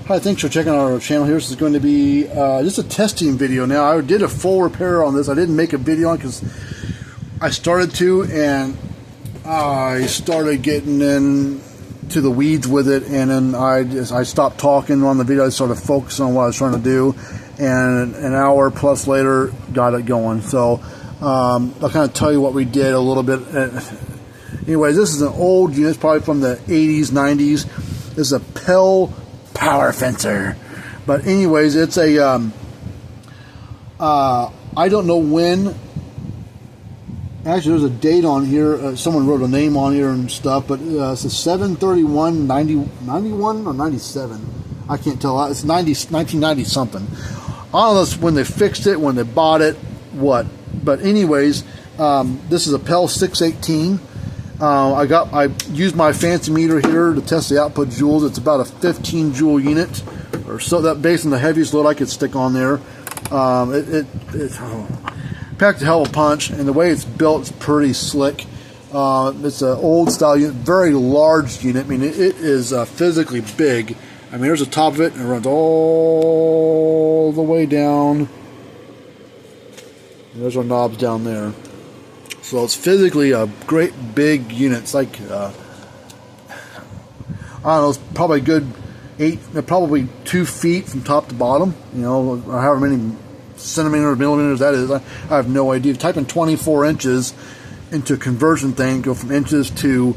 Hi, thanks for checking out our channel here. This is going to be just a testing video now. I did a full repair on this. I didn't make a video on it because I started to, and I started getting into the weeds with it, and then I stopped talking on the video. I started focusing on what I was trying to do, and an hour plus later got it going. So I'll kind of tell you what we did a little bit. Anyways, this is an old unit. It's probably from the 80s, 90s. This is a PEL power fencer, but anyways, it's a I don't know when. Actually, there's a date on here. Someone wrote a name on here and stuff, but it's a 7/31/91 or 97. I can't tell. It's 1990 something. I don't know when they fixed it, when they bought it, what. But anyways, this is a PEL 618. I used my fancy meter here to test the output joules. It's about a 15 joule unit, or so, that based on the heaviest load I could stick on there. It packed a hell of a punch, and the way it's built is pretty slick. It's an old style unit, very large unit. I mean, it is physically big. I mean, there's the top of it, and it runs all the way down. And there's our knobs down there. So it's physically a great big unit. It's like, I don't know, it's probably a good probably 2 feet from top to bottom, you know, or however many centimeters or millimeters that is. I have no idea. Type in 24 inches into a conversion thing, go from inches to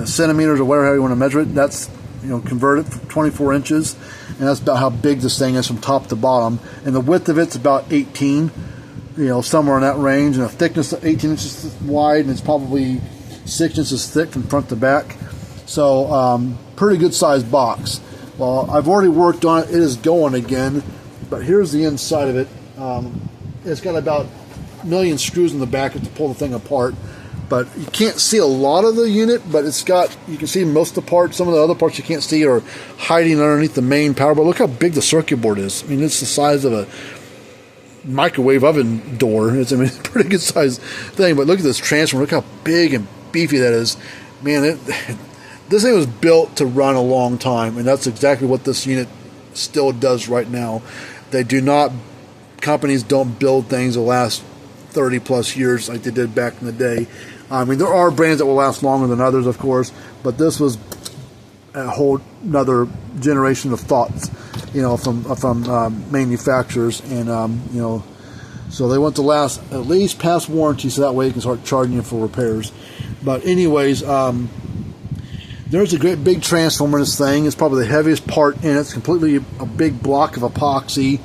centimeters or whatever you want to measure it. That's, you know, convert it from 24 inches, and that's about how big this thing is from top to bottom. And the width of it's about 18. You know, somewhere in that range, and a thickness of 18 inches wide, and it's probably 6 inches thick from front to back. So pretty good sized box. Well, I've already worked on it. It is going again, but here's the inside of it. It's got about a million screws in the back to pull the thing apart, but you can't see a lot of the unit, but it's got, you can see most of the parts. Some of the other parts you can't see are hiding underneath the main power board. Look how big the circuit board is. I mean, it's the size of a microwave oven door. It's, I mean, it's a pretty good size thing, but look at this transformer. Look how big and beefy that is. Man, this thing was built to run a long time, and that's exactly what this unit still does right now. They do not, companies don't build things that last 30 plus years like they did back in the day. I mean, there are brands that will last longer than others, of course, but this was a whole another generation of thoughts, you know, from manufacturers, and you know, so they want to last at least past warranty, so that way you can start charging you for repairs. But anyways, there's a great big transformer in this thing. It's probably the heaviest part in it. It's completely a big block of epoxy.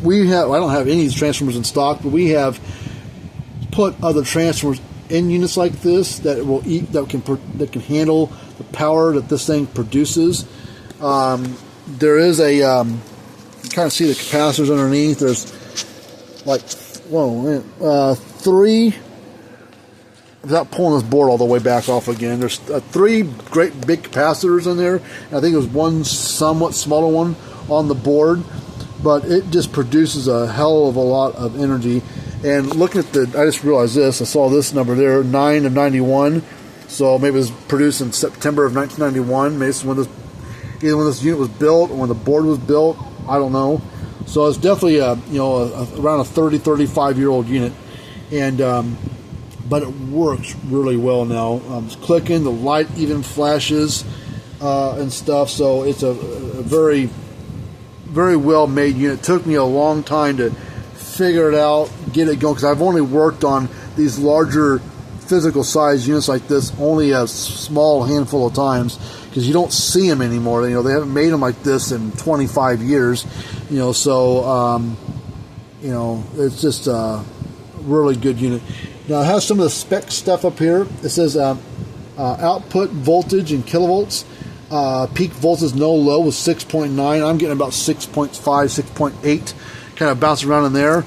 We have, I don't have any of these transformers in stock, but we have put other transformers in units like this that will that can handle the power that this thing produces. There is a, you kind of see the capacitors underneath. There's like, three, without pulling this board all the way back off again, there's 3 great big capacitors in there. I think there's one somewhat smaller one on the board, but it just produces a hell of a lot of energy. And looking at I just realized this, I saw this number there, 9 of 91. So maybe it was produced in September of 1991. Maybe it's either when this unit was built or when the board was built. I don't know. So it's definitely around a 35-year-old unit, and but it works really well now. It's clicking, the light even flashes and stuff. So it's a very, very well made unit. It took me a long time to figure it out, get it going, because I've only worked on these larger physical size units like this only a small handful of times, because you don't see them anymore. You know, they haven't made them like this in 25 years. You know, so you know, it's just a really good unit. Now it has some of the spec stuff up here. It says output voltage in kilovolts. Peak voltage no low was 6.9. I'm getting about 6.5, 6.8, kind of bouncing around in there.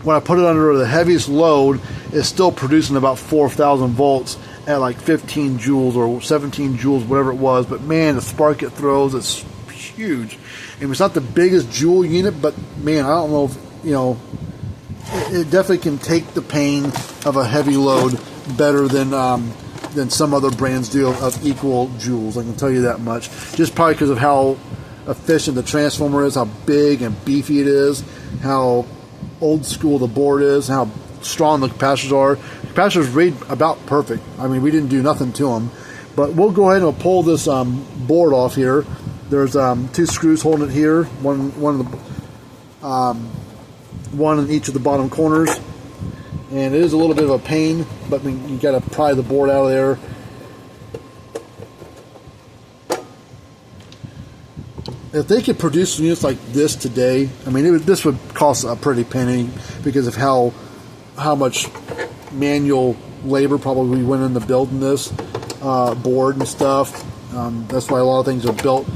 When I put it under the heaviest load, it's still producing about 4,000 volts at like 15 joules or 17 joules, whatever it was. But man, the spark it throws, it's huge. And it's not the biggest joule unit, but man, I don't know if, you know, it definitely can take the pain of a heavy load better than than some other brands do of equal joules. I can tell you that much. Just probably because of how efficient the transformer is, how big and beefy it is, how old school the board is, how strong the capacitors are. Capacitors read about perfect. I mean, we didn't do nothing to them. But we'll go ahead and we'll pull this board off here. There's 2 screws holding it here, one in each of the bottom corners. And it is a little bit of a pain, but you got to pry the board out of there. If they could produce units like this today, I mean, this would cost a pretty penny because of how much manual labor probably went into building this board and stuff. That's why a lot of things are built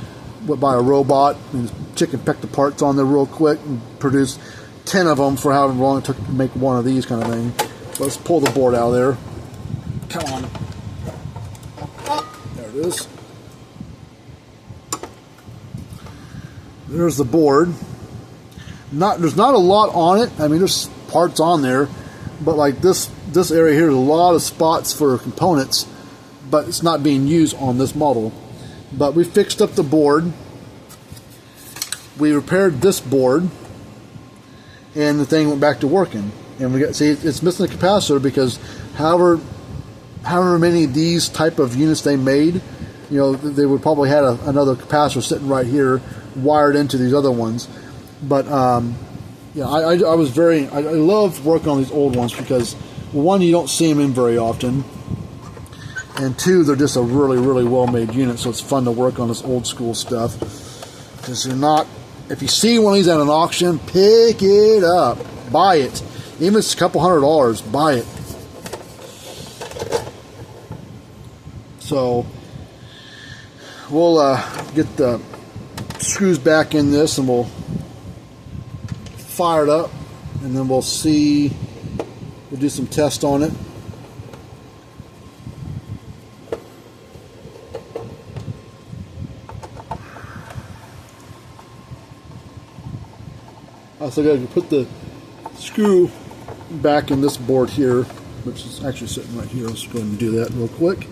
by a robot. And chicken pick the parts on there real quick and produce 10 of them for however long it took to make one of these kind of thing. Let's pull the board out of there. Come on. There it is. There's the board. There's not a lot on it. I mean, there's parts on there, but like this area here, there's a lot of spots for components, but it's not being used on this model. But we fixed up the board. We repaired this board, and the thing went back to working. And we got, see, it's missing the capacitor because however many of these type of units they made, you know, they would probably had another capacitor sitting right here wired into these other ones. But yeah, I love working on these old ones because, one, you don't see them in very often, and 2, they're just a really, really well made unit, so it's fun to work on this old school stuff. Because if you see one of these at an auction, pick it up, buy it. Even if it's a couple $100, buy it. So we'll get the screws back in this and we'll fire it up, and then we'll do some tests on it. So I got to put the screw back in this board here, which is actually sitting right here. Let's go ahead and do that real quick.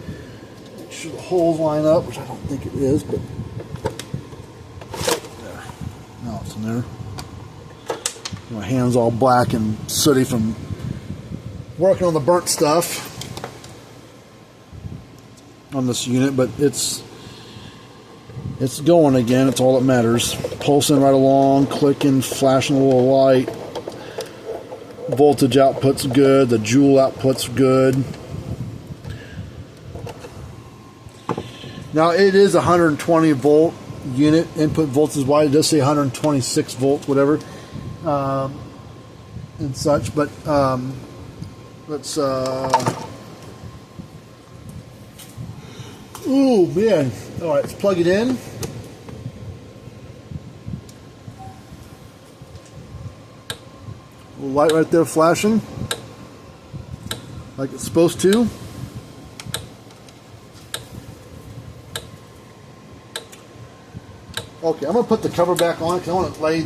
Make sure the holes line up, which I don't think it is, but there. Now it's in there. My hand's all black and sooty from working on the burnt stuff on this unit, but it's going again. It's all that matters. Pulsing right along, clicking, flashing a little light. Voltage output's good. The joule output's good. Now it is a 120 volt unit. Input voltage wise, it does say 126 volts, whatever, and such. But let's. Ooh man! All right, let's plug it in. Light right there flashing like it's supposed to. Okay, I'm gonna put the cover back on because I want to lay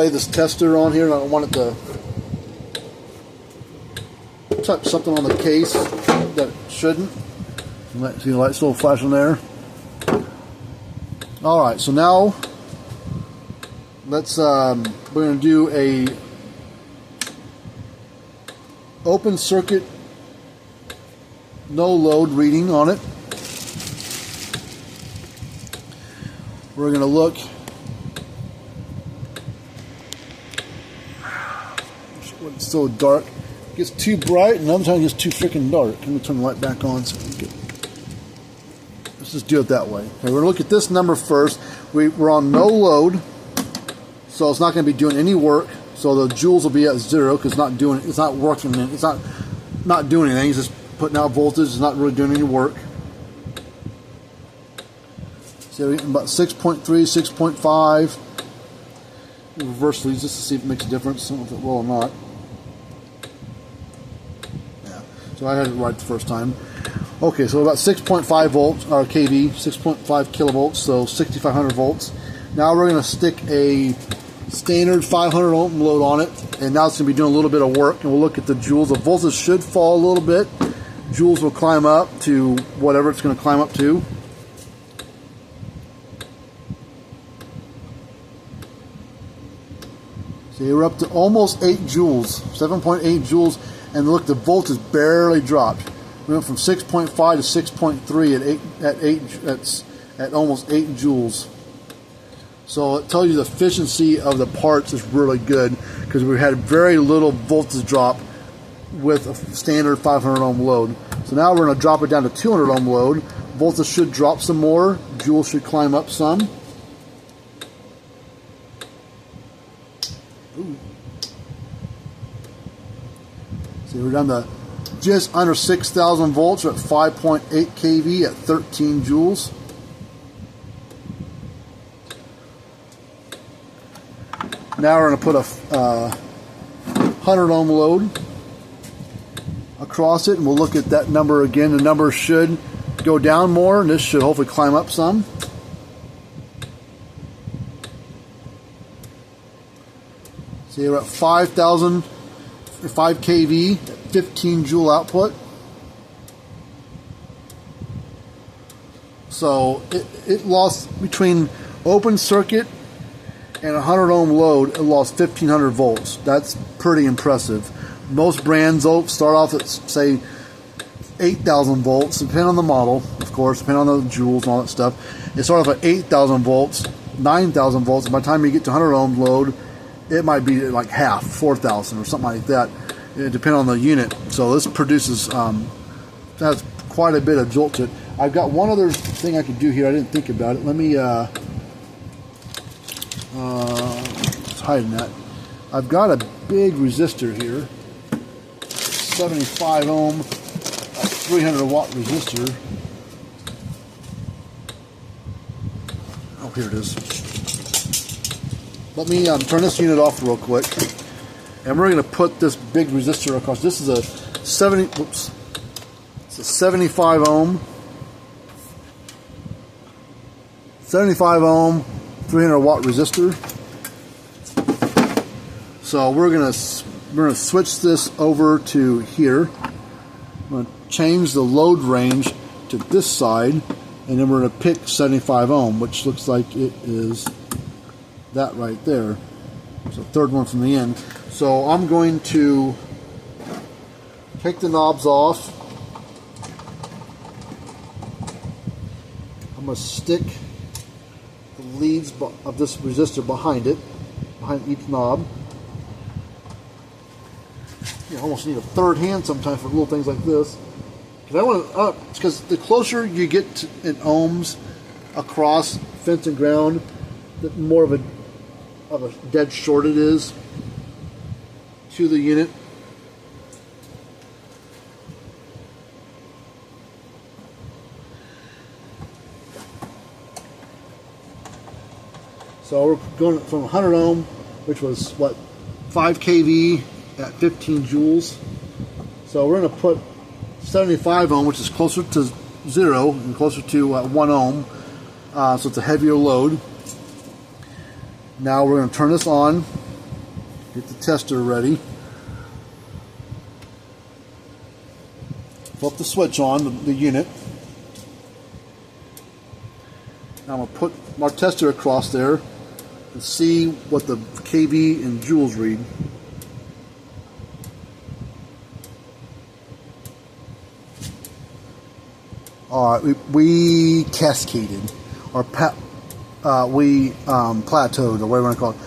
this tester on here, and I don't want it to touch something on the case that it shouldn't. See the light still flashing there. All right, so now let's we're gonna do a open circuit no load reading on it. We're going to look. It's so dark. It gets too bright, and other times it gets too freaking dark. Let me turn the light back on so we can let's just do it that way. Okay, we're going to look at this number first. We're on no load, so it's not going to be doing any work. So the joules will be at 0 because it's not working. It's not doing anything. It's just putting out voltage. It's not really doing any work. So we're getting about 6.3, 6.5. Reverse these just to see if it makes a difference. I don't know if it will or not. Yeah. So I had it right the first time. Okay, so about 6.5 volts, or kV, 6.5 kilovolts, so 6,500 volts. Now we're going to stick a standard 500 ohm load on it, and now it's going to be doing a little bit of work, and we'll look at the joules. The voltage should fall a little bit. joules will climb up to whatever it's going to climb up to. See, we're up to almost 8 joules, 7.8 joules, and look, the voltage barely dropped. We went from 6.5 to 6.3 at almost 8 joules. So it tells you the efficiency of the parts is really good because we had very little voltage drop with a standard 500 ohm load. So now we're going to drop it down to 200 ohm load. Voltage should drop some more. Joules should climb up some. Ooh. See, we're down to just under 6,000 volts. We're at 5.8 kV at 13 joules. Now we're going to put a 100 ohm load across it, and we'll look at that number again. The number should go down more, and this should hopefully climb up some. See, we're at 5 kV at 15 joule output. So it lost between open circuit and a 100 ohm load, it lost 1500 volts. That's pretty impressive. Most brands start off at, say, 8,000 volts, depending on the model, of course, depending on the joules and all that stuff. It starts off at 8,000 volts, 9,000 volts, and by the time you get to 100 ohm load, it might be like half, 4,000 or something like that, depending on the unit. So this produces, has quite a bit of jolt to it. I've got one other thing I could do here. I didn't think about it. Let me, it's hiding that. I've got a big resistor here, 75 ohm, 300 watt resistor. Oh, here it is. Let me turn this unit off real quick, and we're going to put this big resistor across. This is a 75 ohm, 300 watt resistor. So we're gonna switch this over to here. I'm gonna change the load range to this side, and then we're gonna pick 75 ohm, which looks like it is that right there. It's the third one from the end. So I'm going to take the knobs off. I'm gonna stick the leads of this resistor behind it, behind each knob. You almost need a third hand sometimes for little things like this. Because the closer you get to, in ohms across fence and ground, the more of a dead short it is to the unit. So we're going from 100 ohm, which was what, 5 kV at 15 joules. So we're going to put 75 ohm, which is closer to 0 and closer to 1 ohm. So it's a heavier load. Now we're going to turn this on, get the tester ready, flip the switch on, the unit. Now I'm going to put our tester across there and see what the kV and joules read. Alright, we cascaded, or we plateaued, or whatever you want to call it.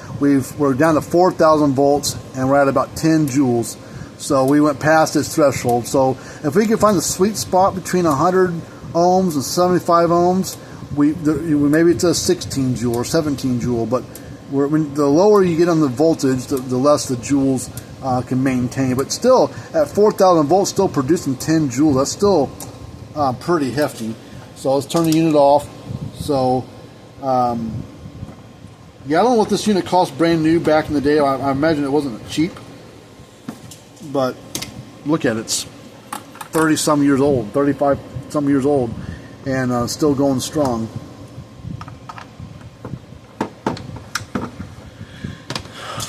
We're down to 4,000 volts, and we're at about 10 joules. So we went past this threshold. So if we can find the sweet spot between 100 ohms and 75 ohms, maybe it's a 16 joule or 17 joule, but the lower you get on the voltage, the less the joules can maintain. But still, at 4,000 volts, still producing 10 joules. That's still pretty hefty. So let's turn the unit off. So yeah, I don't know what this unit cost brand new back in the day. I imagine it wasn't cheap, but look at it. It's 30 some years old, 35 some years old, and still going strong.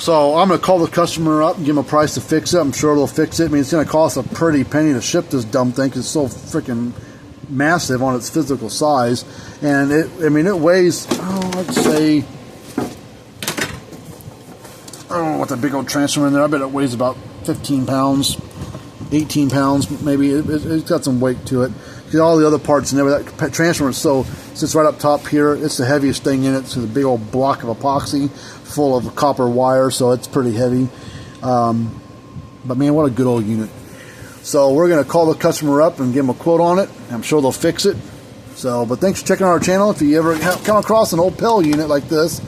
So I'm going to call the customer up and give them a price to fix it. I'm sure they'll fix it. I mean, it's going to cost a pretty penny to ship this dumb thing because it's so freaking massive on its physical size. And it weighs, let's say, with a big old transformer in there, I bet it weighs about 15 pounds, 18 pounds maybe. It's got some weight to it. Because all the other parts in there, that transformer sits right up top here. It's the heaviest thing in it. It's a big old block of epoxy full of copper wire, so it's pretty heavy. But man, what a good old unit. So we're going to call the customer up and give them a quote on it. I'm sure they'll fix it. So, but thanks for checking out our channel. If you ever come across an old PEL unit like this,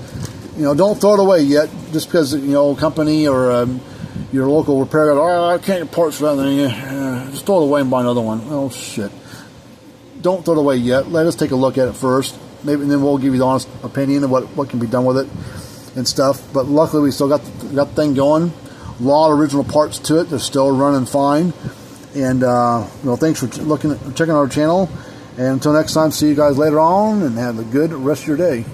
don't throw it away yet. Just because, a company or your local repair guy, I can't get parts for that thing. Just throw it away and buy another one. Oh, shit. Don't throw it away yet. Let us take a look at it first. Maybe, and then we'll give you the honest opinion of what can be done with it and stuff. But luckily, we still got the thing going. A lot of original parts to it. They're still running fine. And, thanks for checking out our channel. And until next time, see you guys later on, and have a good rest of your day.